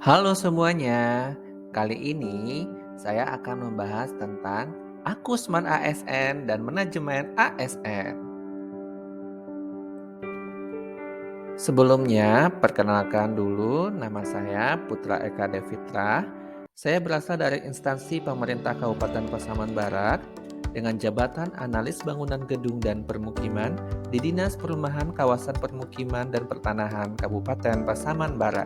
Halo semuanya, kali ini saya akan membahas tentang Akusman ASN dan Manajemen ASN. Sebelumnya, perkenalkan dulu nama saya Putra Eka Devitra. Saya berasal dari instansi pemerintah Kabupaten Pasaman Barat dengan jabatan Analis Bangunan Gedung dan Permukiman di Dinas Perumahan Kawasan Permukiman dan Pertanahan Kabupaten Pasaman Barat.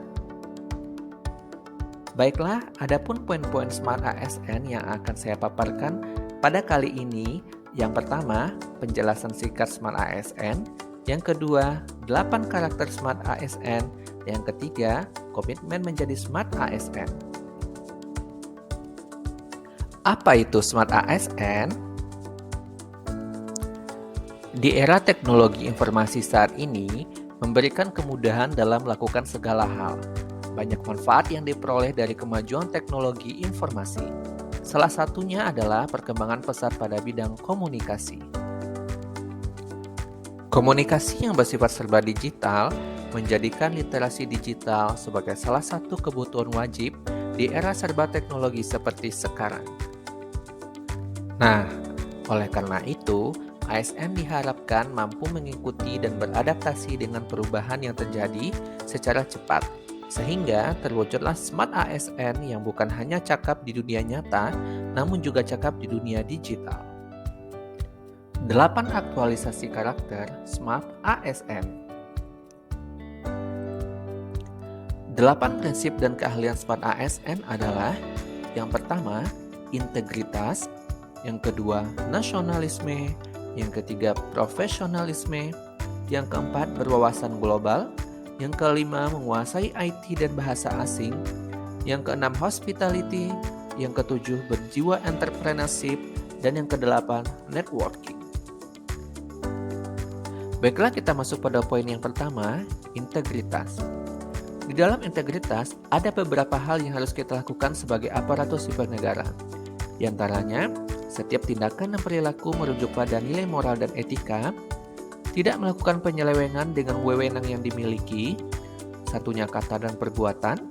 Baiklah, adapun poin-poin Smart ASN yang akan saya paparkan pada kali ini. Yang pertama, penjelasan singkat Smart ASN. Yang kedua, 8 karakter Smart ASN. Yang ketiga, komitmen menjadi Smart ASN. Apa itu Smart ASN? Di era teknologi informasi saat ini, memberikan kemudahan dalam melakukan segala hal. Banyak manfaat yang diperoleh dari kemajuan teknologi informasi. Salah satunya adalah perkembangan pesat pada bidang komunikasi. Komunikasi yang bersifat serba digital menjadikan literasi digital sebagai salah satu kebutuhan wajib di era serba teknologi seperti sekarang. Nah, oleh karena itu, ASN diharapkan mampu mengikuti dan beradaptasi dengan perubahan yang terjadi secara cepat, sehingga terwujudlah Smart ASN yang bukan hanya cakap di dunia nyata, namun juga cakap di dunia digital. 8 aktualisasi karakter Smart ASN. 8 prinsip dan keahlian Smart ASN adalah: yang pertama, integritas; yang kedua, nasionalisme; yang ketiga, profesionalisme; yang keempat, berwawasan global; yang kelima, menguasai IT dan bahasa asing; yang keenam, hospitality; yang ketujuh, berjiwa entrepreneurship; dan yang kedelapan, networking. Baiklah, kita masuk pada poin yang pertama, integritas. Di dalam integritas, ada beberapa hal yang harus kita lakukan sebagai aparatur sipil negara. Di antaranya, setiap tindakan dan perilaku merujuk pada nilai moral dan etika, tidak melakukan penyelewengan dengan wewenang yang dimiliki, satunya kata dan perbuatan,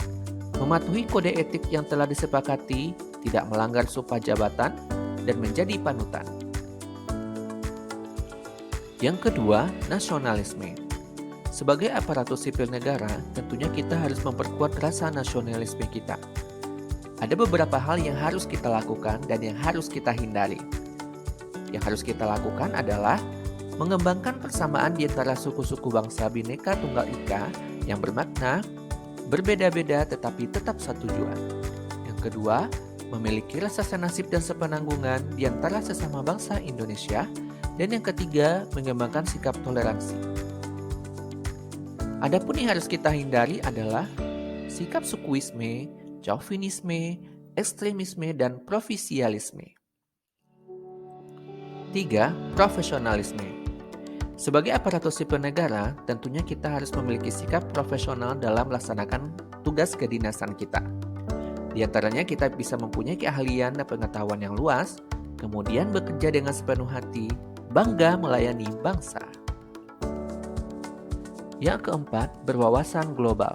mematuhi kode etik yang telah disepakati, tidak melanggar sumpah jabatan, dan menjadi panutan. Yang kedua, nasionalisme. Sebagai aparatur sipil negara, tentunya kita harus memperkuat rasa nasionalisme kita. Ada beberapa hal yang harus kita lakukan dan yang harus kita hindari. Yang harus kita lakukan adalah mengembangkan persamaan di antara suku-suku bangsa Bhinneka Tunggal Ika yang bermakna berbeda-beda tetapi tetap satu tujuan. Yang kedua, memiliki rasa senasib dan sepenanggungan di antara sesama bangsa Indonesia. Dan yang ketiga, mengembangkan sikap toleransi. Adapun yang harus kita hindari adalah sikap sukuisme, chauvinisme, ekstremisme, dan provisialisme. 3. Profesionalisme. Sebagai aparatur sipil negara, tentunya kita harus memiliki sikap profesional dalam melaksanakan tugas kedinasan kita. Di antaranya kita bisa mempunyai keahlian dan pengetahuan yang luas, kemudian bekerja dengan sepenuh hati, bangga melayani bangsa. Yang keempat, berwawasan global.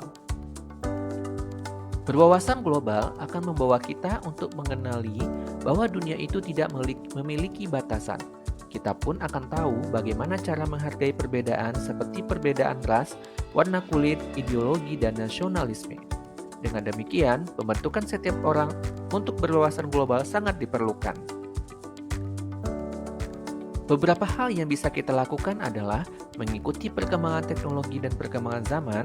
Berwawasan global akan membawa kita untuk mengenali bahwa dunia itu tidak memiliki batasan. Kita pun akan tahu bagaimana cara menghargai perbedaan seperti perbedaan ras, warna kulit, ideologi, dan nasionalisme. Dengan demikian, pembentukan setiap orang untuk berwawasan global sangat diperlukan. Beberapa hal yang bisa kita lakukan adalah mengikuti perkembangan teknologi dan perkembangan zaman,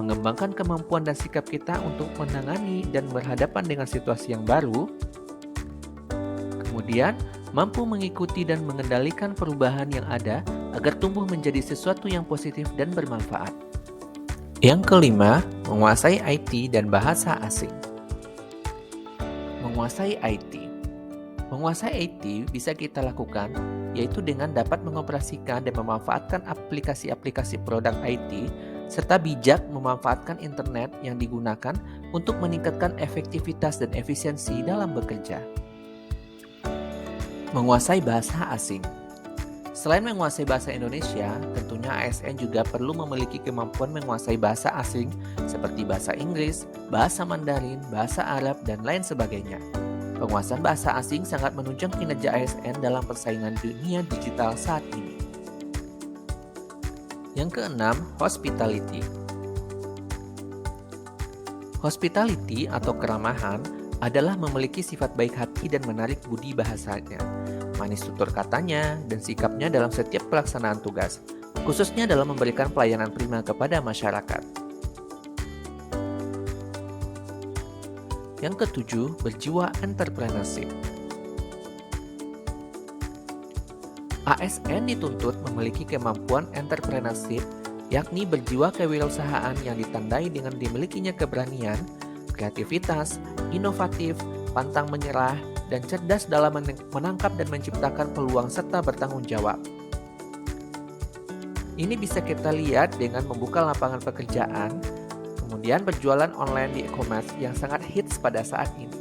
mengembangkan kemampuan dan sikap kita untuk menangani dan berhadapan dengan situasi yang baru, kemudian mampu mengikuti dan mengendalikan perubahan yang ada agar tumbuh menjadi sesuatu yang positif dan bermanfaat. Yang kelima, menguasai IT dan bahasa asing. Menguasai IT. Menguasai IT bisa kita lakukan yaitu dengan dapat mengoperasikan dan memanfaatkan aplikasi-aplikasi produk IT serta bijak memanfaatkan internet yang digunakan untuk meningkatkan efektivitas dan efisiensi dalam bekerja. Menguasai bahasa asing. Selain menguasai bahasa Indonesia, tentunya ASN juga perlu memiliki kemampuan menguasai bahasa asing seperti bahasa Inggris, bahasa Mandarin, bahasa Arab, dan lain sebagainya. Penguasaan bahasa asing sangat menunjang kinerja ASN dalam persaingan dunia digital saat ini. Yang keenam, hospitality. Hospitality atau keramahan adalah memiliki sifat baik hati dan menarik budi bahasanya, manis tutur katanya, dan sikapnya dalam setiap pelaksanaan tugas, khususnya dalam memberikan pelayanan prima kepada masyarakat. Yang ketujuh, berjiwa entrepreneurship. ASN dituntut memiliki kemampuan entrepreneurship, yakni berjiwa kewirausahaan yang ditandai dengan dimilikinya keberanian, kreativitas, inovatif, pantang menyerah, dan cerdas dalam menangkap dan menciptakan peluang serta bertanggung jawab. Ini bisa kita lihat dengan membuka lapangan pekerjaan, kemudian berjualan online di e-commerce yang sangat hits pada saat ini.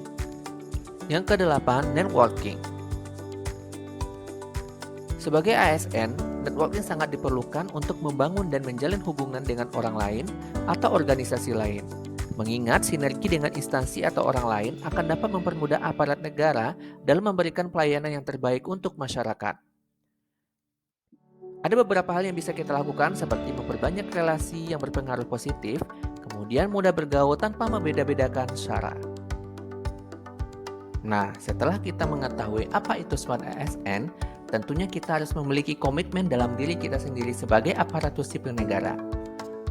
Yang kedelapan, networking. Sebagai ASN, networking sangat diperlukan untuk membangun dan menjalin hubungan dengan orang lain atau organisasi lain. Mengingat sinergi dengan instansi atau orang lain akan dapat mempermudah aparat negara dalam memberikan pelayanan yang terbaik untuk masyarakat. Ada beberapa hal yang bisa kita lakukan seperti memperbanyak relasi yang berpengaruh positif, kemudian mudah bergaul tanpa membeda-bedakan sara. Nah, setelah kita mengetahui apa itu Smart ASN, tentunya kita harus memiliki komitmen dalam diri kita sendiri sebagai aparatur sipil negara.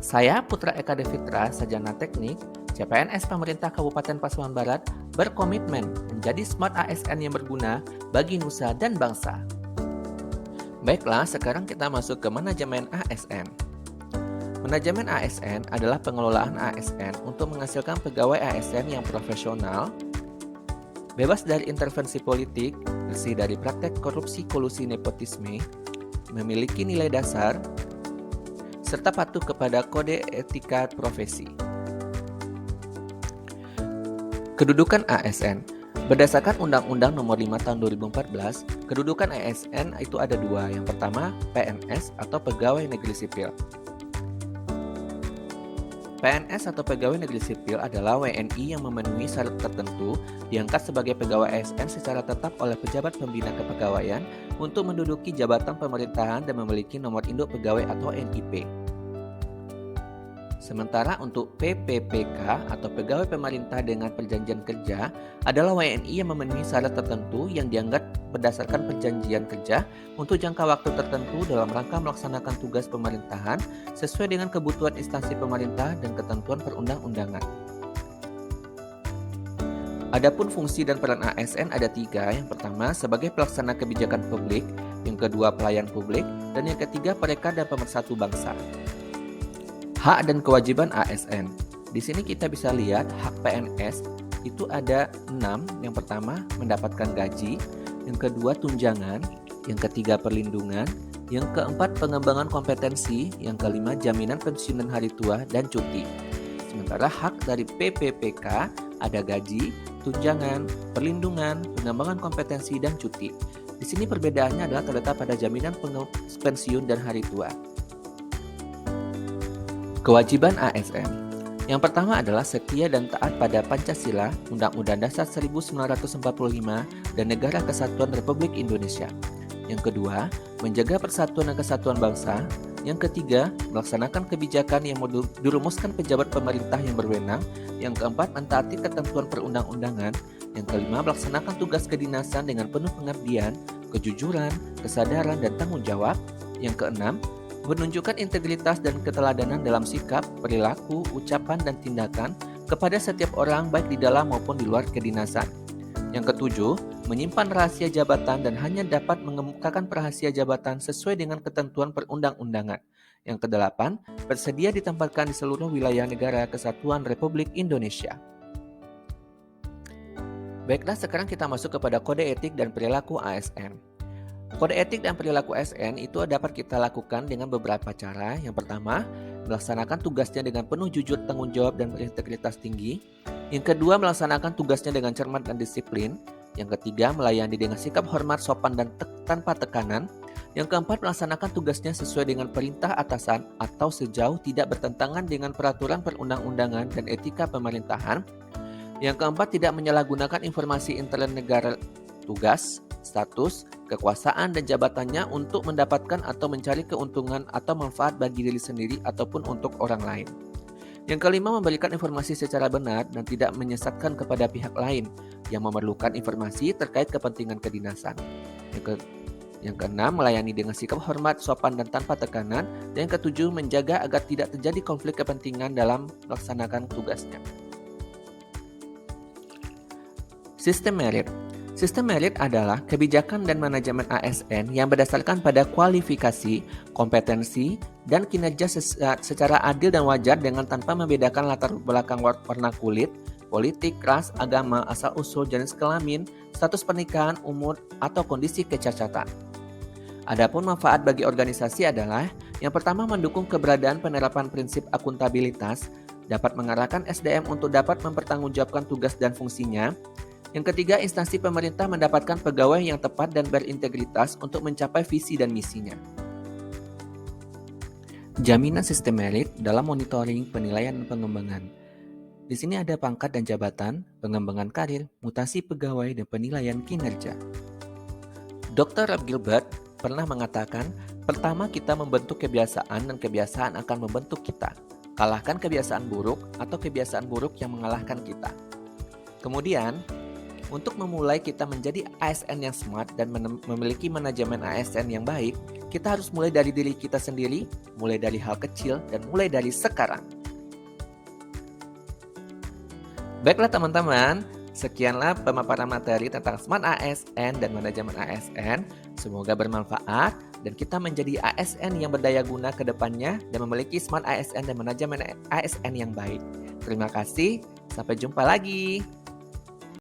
Saya, Putra Eka Devitra, Sarjana Teknik, CPNS Pemerintah Kabupaten Pasaman Barat, berkomitmen menjadi Smart ASN yang berguna bagi nusa dan bangsa. Baiklah, sekarang kita masuk ke manajemen ASN. Manajemen ASN adalah pengelolaan ASN untuk menghasilkan pegawai ASN yang profesional, bebas dari intervensi politik, bersih dari praktek korupsi, kolusi, nepotisme, memiliki nilai dasar, serta patuh kepada kode etika profesi. Kedudukan ASN. Berdasarkan Undang-Undang Nomor 5 Tahun 2014, kedudukan ASN itu ada dua. Yang pertama, PNS atau Pegawai Negeri Sipil. PNS atau Pegawai Negeri Sipil adalah WNI yang memenuhi syarat tertentu diangkat sebagai pegawai ASN secara tetap oleh pejabat pembina kepegawaian untuk menduduki jabatan pemerintahan dan memiliki nomor induk pegawai atau NIP. Sementara untuk PPPK atau Pegawai Pemerintah dengan Perjanjian Kerja adalah WNI yang memenuhi syarat tertentu yang dianggap berdasarkan perjanjian kerja untuk jangka waktu tertentu dalam rangka melaksanakan tugas pemerintahan sesuai dengan kebutuhan instansi pemerintah dan ketentuan perundang-undangan. Adapun fungsi dan peran ASN ada tiga. Yang pertama, sebagai pelaksana kebijakan publik, yang kedua pelayan publik, dan yang ketiga perekat dan pemersatu bangsa. Hak dan kewajiban ASN. Di sini kita bisa lihat hak PNS itu ada 6. Yang pertama, mendapatkan gaji, yang kedua tunjangan, yang ketiga perlindungan, yang keempat pengembangan kompetensi, yang kelima jaminan pensiun dan hari tua dan cuti. Sementara hak dari PPPK ada gaji, tunjangan, perlindungan, pengembangan kompetensi dan cuti. Di sini perbedaannya adalah terletak pada jaminan pensiun dan hari tua. Kewajiban ASN. Yang pertama adalah setia dan taat pada Pancasila, Undang-Undang Dasar 1945, dan Negara Kesatuan Republik Indonesia. Yang kedua, menjaga persatuan dan kesatuan bangsa. Yang ketiga, melaksanakan kebijakan yang dirumuskan pejabat pemerintah yang berwenang. Yang keempat, mentaati ketentuan perundang-undangan. Yang kelima, melaksanakan tugas kedinasan dengan penuh pengabdian, kejujuran, kesadaran, dan tanggung jawab. Yang keenam, menunjukkan integritas dan keteladanan dalam sikap, perilaku, ucapan, dan tindakan kepada setiap orang baik di dalam maupun di luar kedinasan. Yang ketujuh, menyimpan rahasia jabatan dan hanya dapat mengemukakan rahasia jabatan sesuai dengan ketentuan perundang-undangan. Yang kedelapan, bersedia ditempatkan di seluruh wilayah negara kesatuan Republik Indonesia. Baiklah, sekarang kita masuk kepada kode etik dan perilaku ASN. Kode etik dan perilaku ASN itu dapat kita lakukan dengan beberapa cara. Yang pertama, melaksanakan tugasnya dengan penuh jujur, tanggung jawab, dan berintegritas tinggi. Yang kedua, melaksanakan tugasnya dengan cermat dan disiplin. Yang ketiga, melayani dengan sikap hormat, sopan, dan tanpa tekanan. Yang keempat, melaksanakan tugasnya sesuai dengan perintah atasan atau sejauh tidak bertentangan dengan peraturan perundang-undangan dan etika pemerintahan. Yang keempat, tidak menyalahgunakan informasi intern negara, tugas, status, kekuasaan, dan jabatannya untuk mendapatkan atau mencari keuntungan atau manfaat bagi diri sendiri ataupun untuk orang lain. Yang kelima, memberikan informasi secara benar dan tidak menyesatkan kepada pihak lain yang memerlukan informasi terkait kepentingan kedinasan. Yang keenam, melayani dengan sikap hormat, sopan, dan tanpa tekanan. Dan yang ketujuh, menjaga agar tidak terjadi konflik kepentingan dalam melaksanakan tugasnya. Sistem merit. Sistem merit adalah kebijakan dan manajemen ASN yang berdasarkan pada kualifikasi, kompetensi, dan kinerja secara adil dan wajar dengan tanpa membedakan latar belakang warna kulit, politik, ras, agama, asal-usul, jenis kelamin, status pernikahan, umur, atau kondisi kecacatan. Adapun manfaat bagi organisasi adalah yang pertama, mendukung keberadaan penerapan prinsip akuntabilitas, dapat mengarahkan SDM untuk dapat mempertanggungjawabkan tugas dan fungsinya. Yang ketiga, instansi pemerintah mendapatkan pegawai yang tepat dan berintegritas untuk mencapai visi dan misinya. Jaminan sistem merit dalam monitoring, penilaian, dan pengembangan. Di sini ada pangkat dan jabatan, pengembangan karir, mutasi pegawai, dan penilaian kinerja. Dr. Rob Gilbert pernah mengatakan, pertama kita membentuk kebiasaan dan kebiasaan akan membentuk kita. Kalahkan kebiasaan buruk atau kebiasaan buruk yang mengalahkan kita. Kemudian, untuk memulai kita menjadi ASN yang smart dan memiliki manajemen ASN yang baik, kita harus mulai dari diri kita sendiri, mulai dari hal kecil, dan mulai dari sekarang. Baiklah teman-teman, sekianlah pemaparan materi tentang Smart ASN dan manajemen ASN. Semoga bermanfaat dan kita menjadi ASN yang berdaya guna ke depannya dan memiliki Smart ASN dan manajemen ASN yang baik. Terima kasih, sampai jumpa lagi.